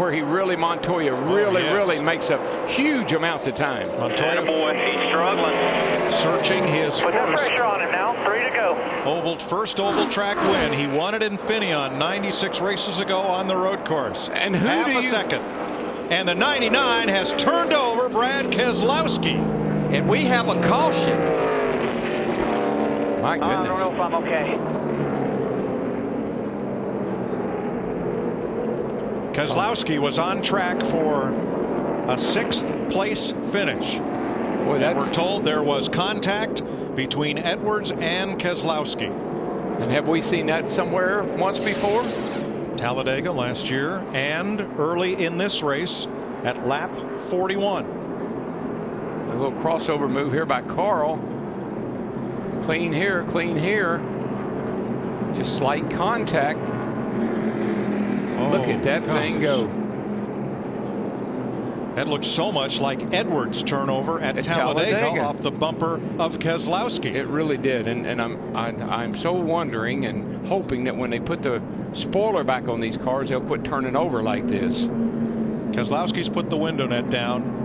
where he really, Montoya really makes up huge amounts of time. Montoya, boy, he's struggling. Searching his Put that first pressure on him now. 3 to go. first oval track win. He won it in Infineon 96 races ago on the road course. And who half do a you... second. And the 99 has turned over Brad Keselowski. And we have a caution. My goodness. I don't know if I'm okay. Keselowski was on track for a 6th place finish. Boy, we're told there was contact between Edwards and Keselowski. And have we seen that somewhere once before? Talladega last year and early in this race at lap 41. A little crossover move here by Carl. Clean here, clean here. Just slight contact. Look at that thing go. That looked so much like Edwards' turnover at Talladega off the bumper of Keselowski. It really did, and I'm so wondering and hoping that when they put the spoiler back on these cars, they'll quit turning over like this. Keselowski's put the window net down.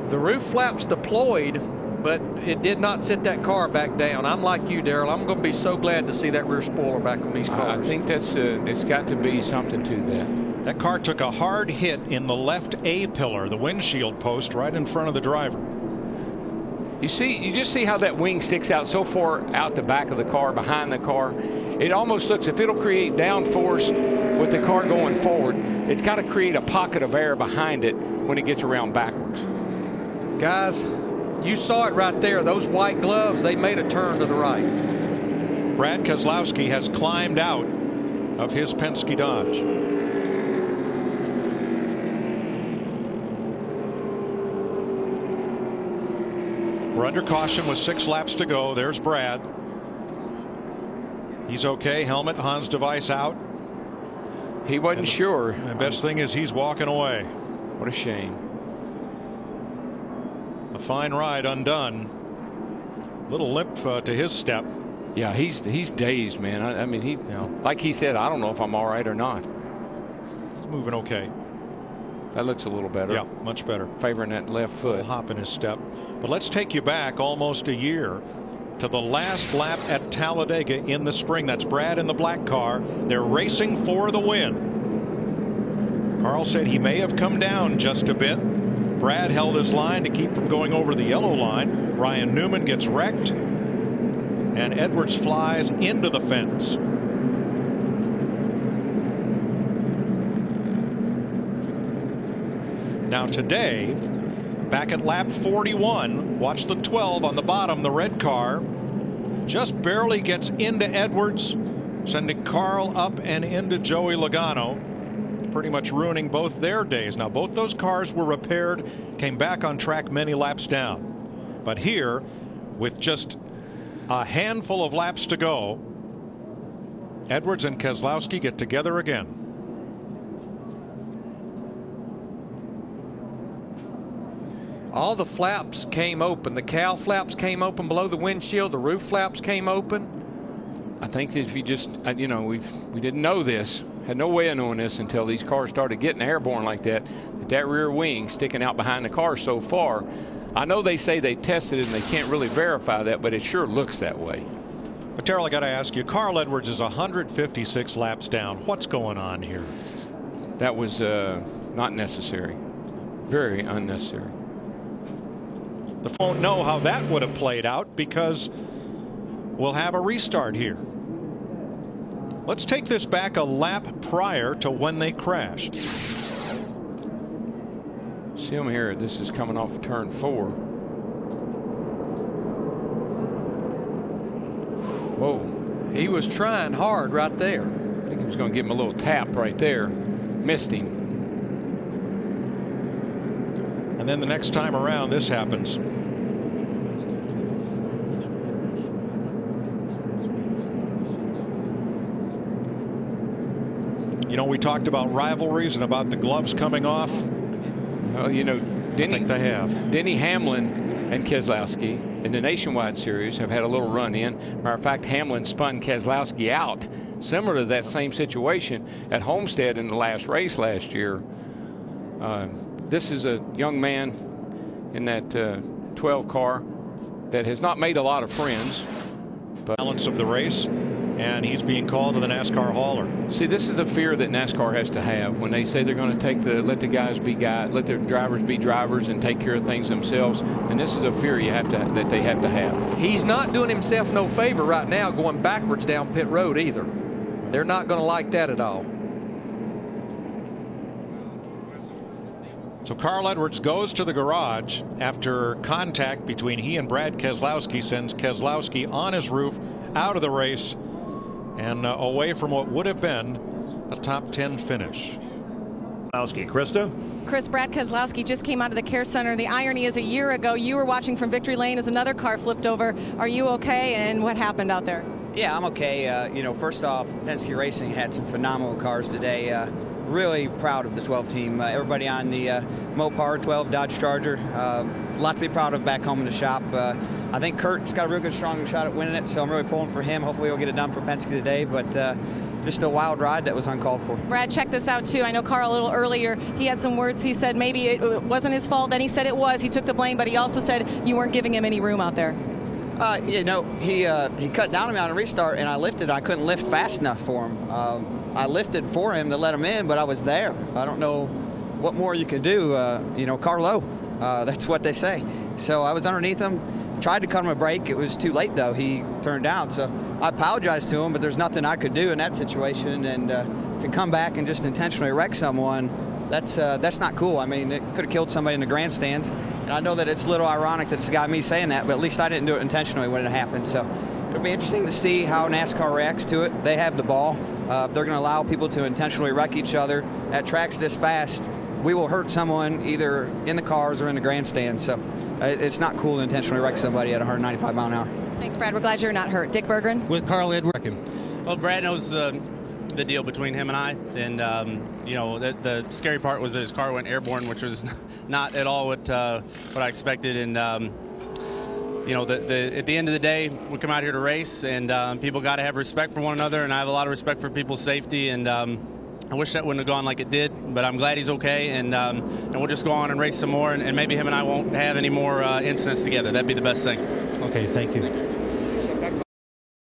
The roof flaps deployed, but it did not sit that car back down. I'm like you, Darrell. I'm going to be so glad to see that rear spoiler back on these cars. I think that's it's got to be something to that. That car took a hard hit in the left A pillar, the windshield post, right in front of the driver. You just see how that wing sticks out so far out the back of the car, behind the car. It almost looks, if it'll create downforce with the car going forward, it's got to create a pocket of air behind it when it gets around backwards. Guys, you saw it right there. Those white gloves, they made a turn to the right. Brad Keselowski has climbed out of his Penske Dodge. We're under caution with 6 laps to go. There's Brad. He's okay. Helmet, Hans device out. He wasn't sure. The best thing is he's walking away. What a shame. A fine ride undone. Little limp to his step. Yeah, he's dazed, man. I mean, like he said, I don't know if I'm all right or not. He's moving okay. That looks a little better. Yeah, much better. Favoring that left foot. A hop in his step. But let's take you back almost a year to the last lap at Talladega in the spring. That's Brad in the black car. They're racing for the win. Carl said he may have come down just a bit. Brad held his line to keep from going over the yellow line. Ryan Newman gets wrecked, and Edwards flies into the fence. Now today, back at lap 41, watch the 12 on the bottom, the red car just barely gets into Edwards, sending Carl up and into Joey Logano, pretty much ruining both their days. Now both those cars were repaired, came back on track many laps down. But here, with just a handful of laps to go, Edwards and Keselowski get together again. All the flaps came open. The cow flaps came open below the windshield. The roof flaps came open. I think if you just, we didn't know this, had no way of knowing this until these cars started getting airborne like that. That rear wing sticking out behind the car so far. I know they say they tested it and they can't really verify that, but it sure looks that way. But Terrell, I got to ask you, Carl Edwards is 156 laps down. What's going on here? That was not necessary. Very unnecessary. The won't know how that would have played out because we'll have a restart here. Let's take this back a lap prior to when they crashed. See them here. This is coming off of turn 4. Whoa. He was trying hard right there. I think he was going to give him a little tap right there. Missed him. And then the next time around, this happens. You know, we talked about rivalries and about the gloves coming off. Well, you know, I think they have. Denny Hamlin and Keselowski in the Nationwide Series have had a little run in. Matter of fact, Hamlin spun Keselowski out similar to that same situation at Homestead in the last race last year. This is a young man in that 12 car that has not made a lot of friends. But balance of the race, and he's being called to the NASCAR hauler. See, this is the fear that NASCAR has to have when they say they're going to let the guys be guys, let their drivers be drivers and take care of things themselves. And this is a fear that they have to have. He's not doing himself no favor right now going backwards down pit road either. They're not going to like that at all. So Carl Edwards goes to the garage after contact between he and Brad Keselowski sends Keselowski on his roof, out of the race, and away from what would have been a top 10 finish. Krista? Chris, Brad Keselowski just came out of the care center. The irony is a year ago you were watching from victory lane as another car flipped over. Are you okay, and what happened out there? Yeah, I'm okay. First off, Penske Racing had some phenomenal cars today. Really proud of the 12 team. Everybody on the Mopar 12 Dodge Charger. A lot to be proud of back home in the shop. I think Kurt's got a real good, strong shot at winning it, so I'm really pulling for him. Hopefully we'll get it done for Penske today, but just a wild ride that was uncalled for. Brad, check this out, too. I know Carl a little earlier, he had some words. He said maybe it wasn't his fault. Then he said it was. He took the blame, but he also said you weren't giving him any room out there. He cut down on me on a restart, and I lifted. I couldn't lift fast enough for him. I lifted for him to let him in, but I was there. I don't know what more you could do. Carlo, that's what they say. So I was underneath him, tried to cut him a break. It was too late, though. He turned down. So I apologized to him, but there's nothing I could do in that situation. And to come back and just intentionally wreck someone, that's not cool. I mean, it could have killed somebody in the grandstands. And I know that it's a little ironic that it's got me saying that, but at least I didn't do it intentionally when it happened. So it'll be interesting to see how NASCAR reacts to it. They have the ball. They're going to allow people to intentionally wreck each other at tracks this fast. We will hurt someone either in the cars or in the grandstand. So it's not cool to intentionally wreck somebody at 195 mile an hour. Thanks, Brad. We're glad you're not hurt. Dick Berggren? With Carl Edwards. Well, Brad knows the deal between him and I, and the scary part was that his car went airborne, which was not at all what I expected. And at the end of the day, we come out here to race, and people got to have respect for one another, and I have a lot of respect for people's safety, and I wish that wouldn't have gone like it did, but I'm glad he's okay, and we'll just go on and race some more, and maybe him and I won't have any more incidents together. That'd be the best thing. Okay, thank you.